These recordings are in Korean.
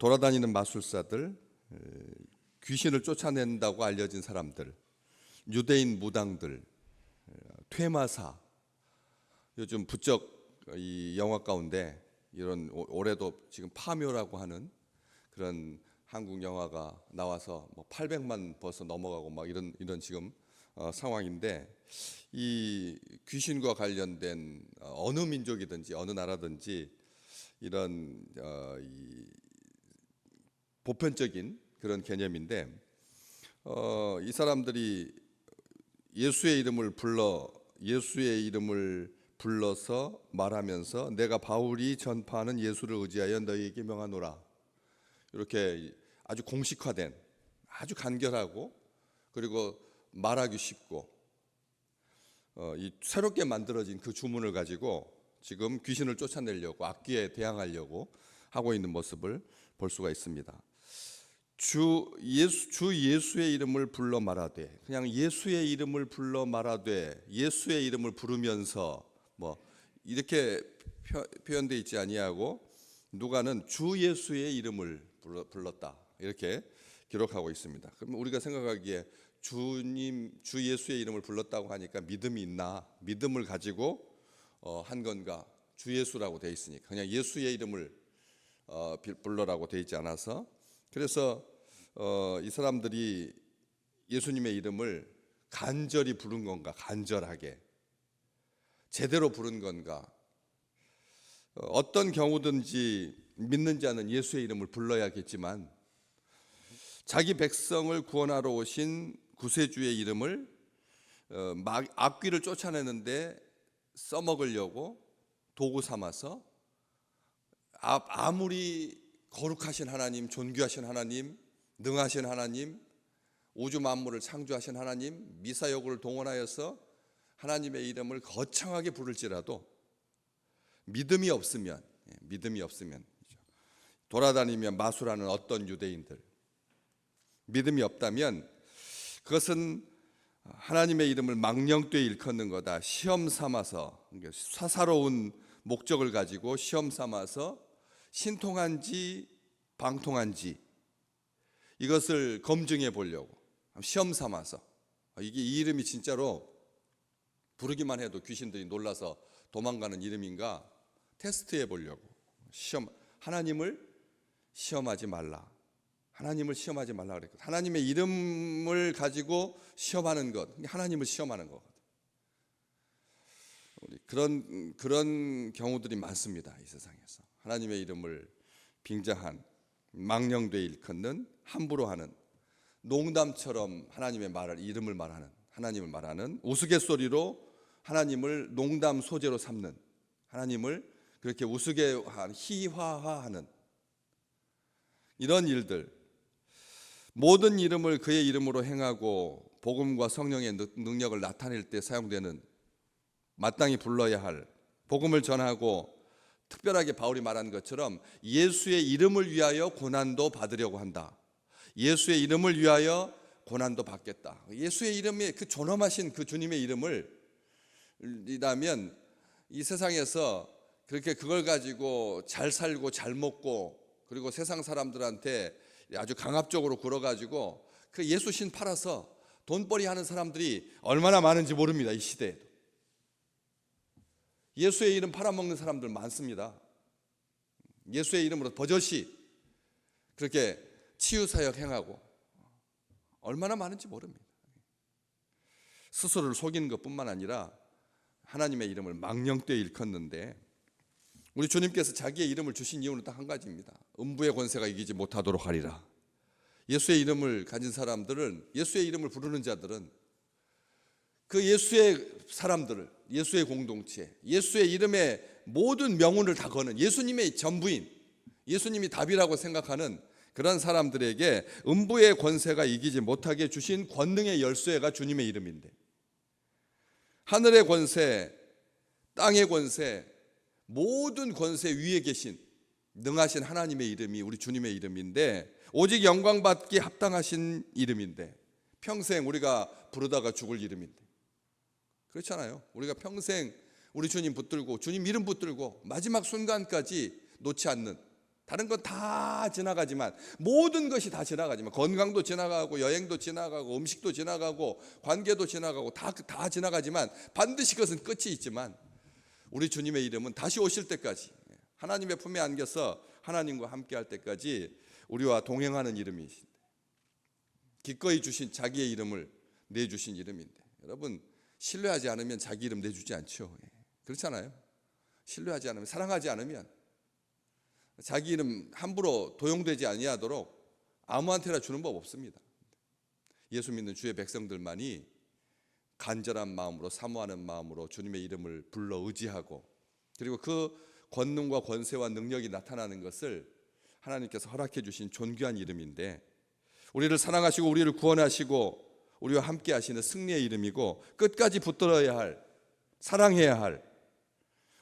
돌아다니는 마술사들, 귀신을 쫓아낸다고 알려진 사람들, 유대인 무당들, 퇴마사, 요즘 부쩍 이 영화 가운데 이런 올해도 지금 파묘라고 하는 그런 한국 영화가 나와서 뭐 800만 벌써 넘어가고 막 이런 지금 상황인데, 이 귀신과 관련된 어느 민족이든지 어느 나라든지 이런 이 보편적인 그런 개념인데, 이 사람들이 예수의 이름을 불러서 말하면서 내가 바울이 전파하는 예수를 의지하여 너희에게 명하노라, 이렇게 아주 공식화된, 아주 간결하고 그리고 말하기 쉽고 이 새롭게 만들어진 그 주문을 가지고 지금 귀신을 쫓아내려고, 악귀에 대항하려고 하고 있는 모습을 볼 수가 있습니다. 주 예수의 이름을 불러 말하되, 그냥 예수의 이름을 불러 말하되, 예수의 이름을 부르면서 뭐 이렇게 표현되어 있지 아니하고, 누가는 주 예수의 이름을 불렀다 이렇게 기록하고 있습니다. 그럼 우리가 생각하기에 주 예수의 이름을 불렀다고 하니까 믿음이 있나, 믿음을 가지고 한 건가? 주 예수라고 되어 있으니까 그냥 예수의 이름을 불러라고 되어 있지 않아서, 그래서 이 사람들이 예수님의 이름을 간절히 부른 건가, 간절하게 제대로 부른 건가, 어떤 경우든지 믿는 자는 예수의 이름을 불러야겠지만 자기 백성을 구원하러 오신 구세주의 이름을 악귀를 쫓아내는데 써먹으려고 도구 삼아서, 아무리 거룩하신 하나님, 존귀하신 하나님, 능하신 하나님, 우주 만물을 창조하신 하나님, 미사여구를 동원하여서 하나님의 이름을 거창하게 부를지라도 믿음이 없으면 돌아다니며 마술하는 어떤 유대인들, 믿음이 없다면 그것은 하나님의 이름을 망령되이 일컫는 거다, 시험 삼아서, 사사로운 목적을 가지고 시험 삼아서 신통한지 방통한지 이것을 검증해 보려고 시험 삼아서, 이게 이 이름이 진짜로 부르기만 해도 귀신들이 놀라서 도망가는 이름인가 테스트해 보려고, 하나님을 시험하지 말라 그랬거든. 하나님의 이름을 가지고 시험하는 것, 하나님을 시험하는 거거든. 그런 경우들이 많습니다. 이 세상에서 하나님의 이름을 빙자한, 망령되이 일컫는, 함부로 하는, 농담처럼 하나님의 이름을 말하는, 하나님을 말하는, 우스갯소리로 하나님을 농담 소재로 삼는, 하나님을 그렇게 우스개하는, 희화화하는 이런 일들, 모든 이름을 그의 이름으로 행하고 복음과 성령의 능력을 나타낼 때 사용되는, 마땅히 불러야 할, 복음을 전하고 특별하게 바울이 말한 것처럼 예수의 이름을 위하여 고난도 받으려고 한다. 예수의 이름을 위하여 고난도 받겠다. 예수의 이름이 그 존엄하신 그 주님의 이름을 이라면 이 세상에서 그렇게 그걸 가지고 잘 살고 잘 먹고, 그리고 세상 사람들한테 아주 강압적으로 굴어가지고 그 예수 신 팔아서 돈벌이 하는 사람들이 얼마나 많은지 모릅니다. 이 시대에도 예수의 이름 팔아먹는 사람들 많습니다. 예수의 이름으로 버젓이 그렇게 치유사역 행하고 얼마나 많은지 모릅니다. 스스로를 속이는 것뿐만 아니라 하나님의 이름을 망령되이 일컫는데, 우리 주님께서 자기의 이름을 주신 이유는 딱 한 가지입니다. 음부의 권세가 이기지 못하도록 하리라. 예수의 이름을 가진 사람들은, 예수의 이름을 부르는 자들은 그 예수의 사람들을, 예수의 공동체, 예수의 이름에 모든 명운을 다 거는, 예수님의 전부인, 예수님이 답이라고 생각하는 그런 사람들에게 음부의 권세가 이기지 못하게 주신 권능의 열쇠가 주님의 이름인데, 하늘의 권세, 땅의 권세, 모든 권세 위에 계신 능하신 하나님의 이름이 우리 주님의 이름인데, 오직 영광받기 합당하신 이름인데, 평생 우리가 부르다가 죽을 이름인데, 그렇잖아요. 우리가 평생 우리 주님 붙들고, 주님 이름 붙들고 마지막 순간까지 놓지 않는, 다른 건 다 지나가지만, 모든 것이 다 지나가지만, 건강도 지나가고 여행도 지나가고 음식도 지나가고 관계도 지나가고 다 지나가지만 반드시 그것은 끝이 있지만, 우리 주님의 이름은 다시 오실 때까지 하나님의 품에 안겨서 하나님과 함께 할 때까지 우리와 동행하는 이름이신데, 기꺼이 주신 자기의 이름을 내주신 이름인데, 여러분 신뢰하지 않으면 자기 이름 내주지 않죠. 그렇잖아요. 신뢰하지 않으면, 사랑하지 않으면 자기 이름 함부로 도용되지 아니하도록 아무한테나 주는 법 없습니다. 예수 믿는 주의 백성들만이 간절한 마음으로, 사모하는 마음으로 주님의 이름을 불러 의지하고, 그리고 그 권능과 권세와 능력이 나타나는 것을 하나님께서 허락해 주신 존귀한 이름인데, 우리를 사랑하시고 우리를 구원하시고 우리와 함께 하시는 승리의 이름이고, 끝까지 붙들어야 할, 사랑해야 할,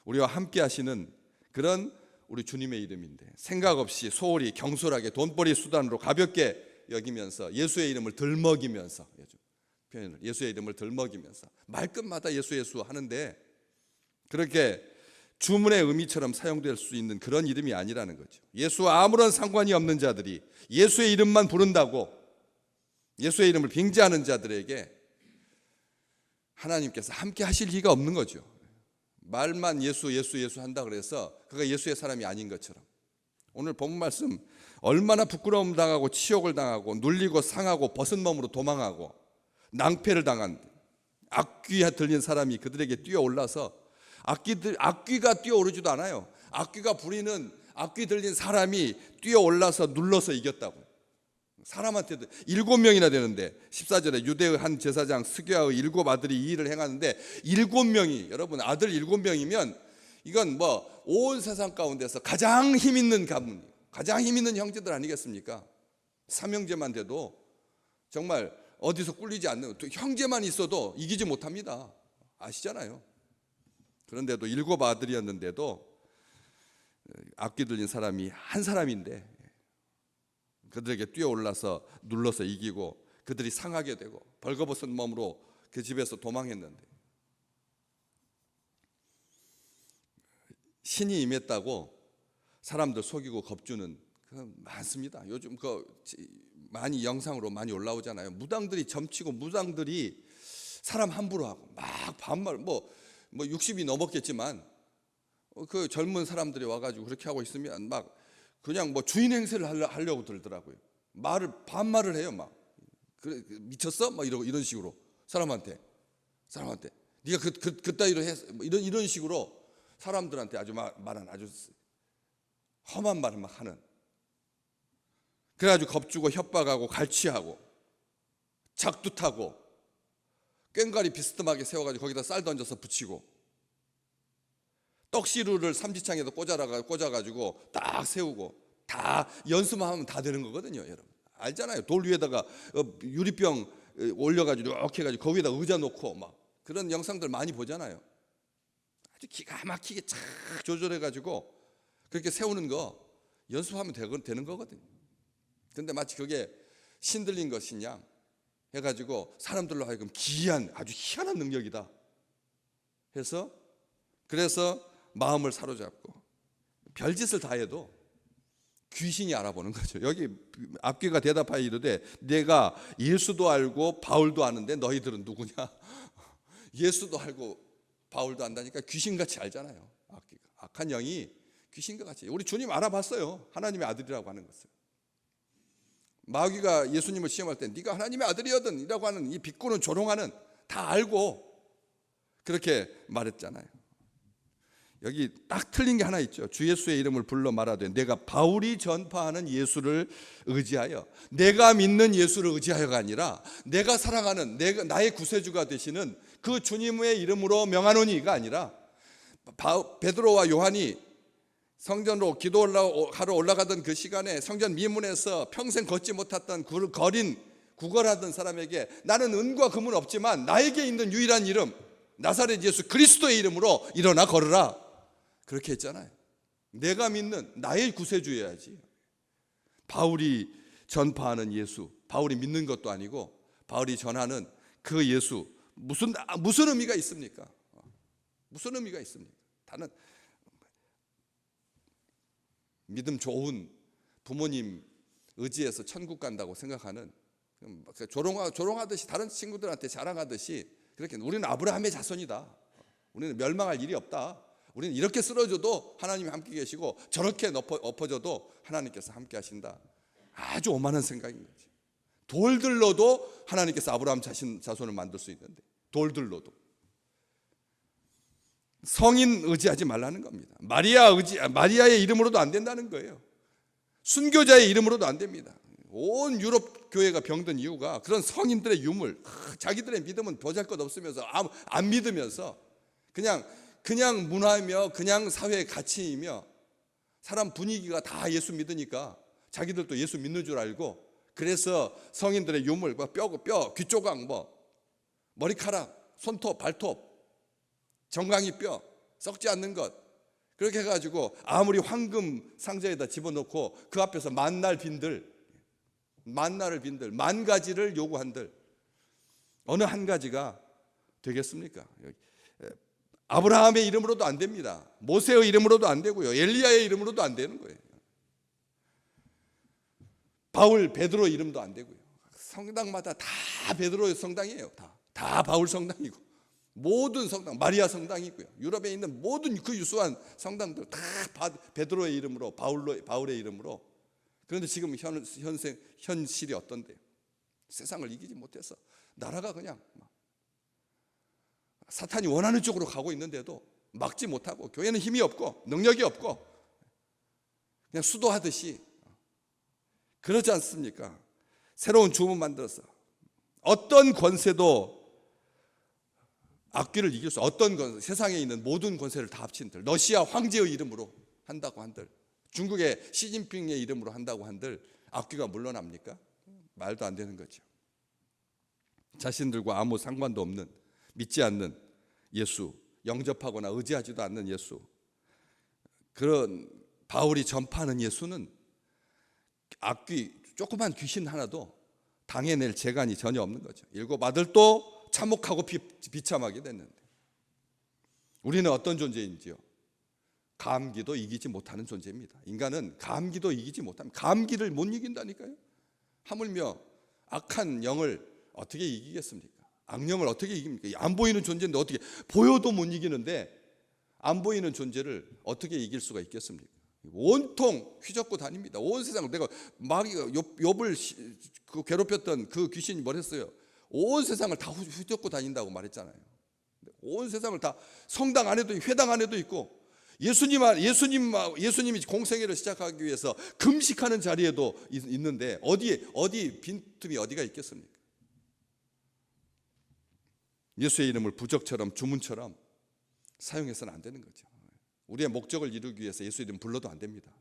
우리와 함께 하시는 그런 우리 주님의 이름인데, 생각 없이 소홀히 경솔하게 돈벌이 수단으로 가볍게 여기면서 예수의 이름을 들먹이면서, 표현을 예수의 이름을 들먹이면서 말끝마다 예수 예수 하는데, 그렇게 주문의 의미처럼 사용될 수 있는 그런 이름이 아니라는 거죠. 예수와 아무런 상관이 없는 자들이 예수의 이름만 부른다고, 예수의 이름을 빙자하는 자들에게 하나님께서 함께 하실 리가 없는 거죠. 말만 예수 예수 예수 한다 그래서 그가 예수의 사람이 아닌 것처럼, 오늘 본문 말씀 얼마나 부끄러움 당하고 치욕을 당하고 눌리고 상하고 벗은 몸으로 도망하고 낭패를 당한 악귀에 들린 사람이 그들에게 뛰어올라서, 악귀가 뛰어오르지도 않아요. 악귀가 부리는, 악귀 들린 사람이 뛰어올라서 눌러서 이겼다고. 사람한테도 7명이나 되는데, 14절에 유대의 한 제사장 스게아의 7 아들이 이 일을 행하는데, 7명이, 여러분 아들 7명이면 이건 뭐 온 세상 가운데서 가장 힘 있는 가문, 가장 힘 있는 형제들 아니겠습니까? 삼형제만 돼도 정말 어디서 꿀리지 않는, 형제만 있어도 이기지 못합니다. 아시잖아요. 그런데도 7 아들이었는데도 악귀 들린 사람이 한 사람인데 그들에게 뛰어올라서 눌러서 이기고, 그들이 상하게 되고 벌거벗은 몸으로 그 집에서 도망했는데, 신이 임했다고 사람들 속이고 겁주는 그 많습니다. 요즘 그 많이 영상으로 많이 올라오잖아요. 무당들이 점치고 무당들이 사람 함부로 하고 막 반말, 뭐 60이 넘었겠지만 그 젊은 사람들이 와가지고 그렇게 하고 있으면 막 그냥 뭐 주인 행세를 하려고 들더라고요. 반말을 해요. 막 그래, 미쳤어? 막 이런 식으로 사람한테 네가 그따위로 해, 뭐 이런 식으로 사람들한테 아주 말은 아주 험한 말을 막 하는. 그래가지고 겁주고 협박하고 갈취하고 작두타고 꽹과리 비스듬하게 세워가지고 거기다 쌀 던져서 붙이고, 떡시루를 삼지창에도 꽂아가지고 딱 세우고, 다 연수만 하면 다 되는 거거든요. 여러분 알잖아요. 돌 위에다가 유리병 올려가지고 이렇게 해가지고 거기에다 의자 놓고 막 그런 영상들 많이 보잖아요. 아주 기가 막히게 착 조절해가지고 그렇게 세우는 거 연습하면 되는 거거든요. 근데 마치 그게 신들린 것이냐 해가지고 사람들로 하여금 기이한, 아주 희한한 능력이다 해서, 그래서 마음을 사로잡고 별짓을 다 해도 귀신이 알아보는 거죠. 여기 앞귀가 대답하여 이르되 내가 예수도 알고 바울도 아는데 너희들은 누구냐? 예수도 알고 바울도 안다니까 귀신같이 알잖아요. 악귀가, 악한 영이 귀신과 같이. 우리 주님 알아봤어요. 하나님의 아들이라고 하는 것을. 마귀가 예수님을 시험할 때 네가 하나님의 아들이거든 이라고 하는 이 비꼬는 조롱하는 다 알고 그렇게 말했잖아요. 여기 딱 틀린 게 하나 있죠. 주 예수의 이름을 불러 말하되 내가 바울이 전파하는 예수를 의지하여, 내가 믿는 예수를 의지하여가 아니라 내가 사랑하는 나의 구세주가 되시는 그 주님의 이름으로 명하노니가 아니라, 베드로와 요한이 성전으로 기도하러 올라가던 그 시간에 성전 미문에서 평생 걷지 못했던 구걸하던 사람에게 나는 은과 금은 없지만 나에게 있는 유일한 이름 나사렛 예수 그리스도의 이름으로 일어나 걸으라, 그렇게 했잖아요. 내가 믿는 나의 구세주여야지. 바울이 전파하는 예수, 바울이 믿는 것도 아니고 바울이 전하는 그 예수, 무슨 의미가 있습니까? 무슨 의미가 있습니까? 다는 믿음 좋은 부모님 의지해서 천국 간다고 생각하는, 조롱하듯이 다른 친구들한테 자랑하듯이 그렇게 우리는 아브라함의 자손이다, 우리는 멸망할 일이 없다, 우리는 이렇게 쓰러져도 하나님이 함께 계시고 저렇게 엎어져도 하나님께서 함께 하신다. 아주 오만한 생각인 거지. 돌들로도 하나님께서 아브라함 자손을 만들 수 있는데, 돌들로도. 성인 의지하지 말라는 겁니다. 마리아의 이름으로도 안 된다는 거예요. 순교자의 이름으로도 안 됩니다. 온 유럽 교회가 병든 이유가 그런 성인들의 유물, 자기들의 믿음은 보잘것없으면서 안 믿으면서 그냥 문화이며 그냥 사회의 가치이며 사람 분위기가 다 예수 믿으니까 자기들도 예수 믿는 줄 알고, 그래서 성인들의 유물, 뼈, 귀조각, 머리카락, 손톱, 발톱, 정강이 뼈, 썩지 않는 것, 그렇게 해가지고 아무리 황금 상자에다 집어넣고 그 앞에서 만날을 빈들, 만 가지를 요구한들 어느 한 가지가 되겠습니까? 아브라함의 이름으로도 안 됩니다. 모세의 이름으로도 안 되고요. 엘리야의 이름으로도 안 되는 거예요. 바울, 베드로 이름도 안 되고요. 성당마다 다 베드로의 성당이에요. 다 바울 성당이고, 모든 성당, 마리아 성당이고요. 유럽에 있는 모든 그 유수한 성당들 다 베드로의 이름으로, 바울의 이름으로. 그런데 지금 현실이 어떤데요? 세상을 이기지 못해서 나라가 그냥 사탄이 원하는 쪽으로 가고 있는데도 막지 못하고, 교회는 힘이 없고 능력이 없고 그냥 수도하듯이, 그러지 않습니까? 새로운 주문 만들어서 어떤 권세도 악귀를 이길 수, 어떤 권세, 세상에 있는 모든 권세를 다 합친들, 러시아 황제의 이름으로 한다고 한들, 중국의 시진핑의 이름으로 한다고 한들 악귀가 물러납니까? 말도 안 되는 거죠. 자신들과 아무 상관도 없는, 믿지 않는 예수, 영접하거나 의지하지도 않는 예수, 그런 바울이 전파하는 예수는 악귀, 조그만 귀신 하나도 당해낼 재간이 전혀 없는 거죠. 일곱 아들도 참혹하고 비참하게 됐는데, 우리는 어떤 존재인지요? 감기도 이기지 못하는 존재입니다. 인간은 감기도 이기지 못합니다. 감기를 못 이긴다니까요. 하물며 악한 영을 어떻게 이기겠습니까? 악령을 어떻게 이깁니까? 안 보이는 존재인데 어떻게, 보여도 못 이기는데 안 보이는 존재를 어떻게 이길 수가 있겠습니까? 온통 휘젓고 다닙니다. 온 세상을. 내가 욥을 괴롭혔던 그 귀신이 뭐랬어요? 온 세상을 다 휘젓고 다닌다고 말했잖아요. 온 세상을 다, 성당 안에도, 회당 안에도 있고, 예수님이 공생애를 시작하기 위해서 금식하는 자리에도 있는데 어디 빈틈이 어디가 있겠습니까? 예수의 이름을 부적처럼, 주문처럼 사용해서는 안 되는 거죠. 우리의 목적을 이루기 위해서 예수 이름 불러도 안 됩니다.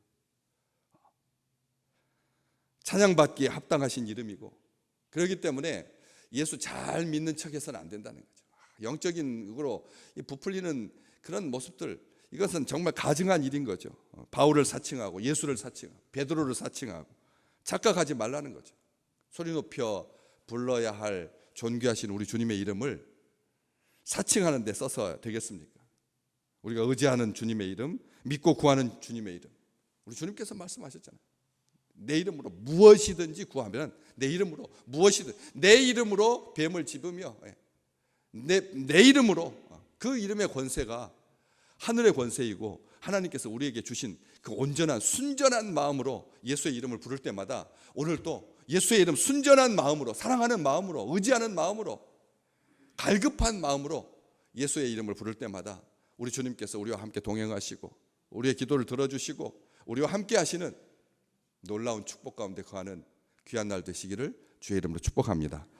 찬양받기에 합당하신 이름이고, 그렇기 때문에 예수 잘 믿는 척해서는 안 된다는 거죠. 영적인 으로 부풀리는 그런 모습들, 이것은 정말 가증한 일인 거죠. 바울을 사칭하고 예수를 사칭하고 베드로를 사칭하고 착각하지 말라는 거죠. 소리 높여 불러야 할 존귀하신 우리 주님의 이름을 사칭하는 데 써서 되겠습니까? 우리가 의지하는 주님의 이름, 믿고 구하는 주님의 이름, 우리 주님께서 말씀하셨잖아요. 내 이름으로 무엇이든지 구하면, 내 이름으로 무엇이든, 내 이름으로 뱀을 집으며, 내 이름으로, 그 이름의 권세가 하늘의 권세이고, 하나님께서 우리에게 주신 그 온전한 순전한 마음으로 예수의 이름을 부를 때마다, 오늘도 예수의 이름 순전한 마음으로, 사랑하는 마음으로, 의지하는 마음으로, 갈급한 마음으로 예수의 이름을 부를 때마다 우리 주님께서 우리와 함께 동행하시고 우리의 기도를 들어주시고 우리와 함께 하시는 놀라운 축복 가운데 거하는 귀한 날 되시기를 주의 이름으로 축복합니다.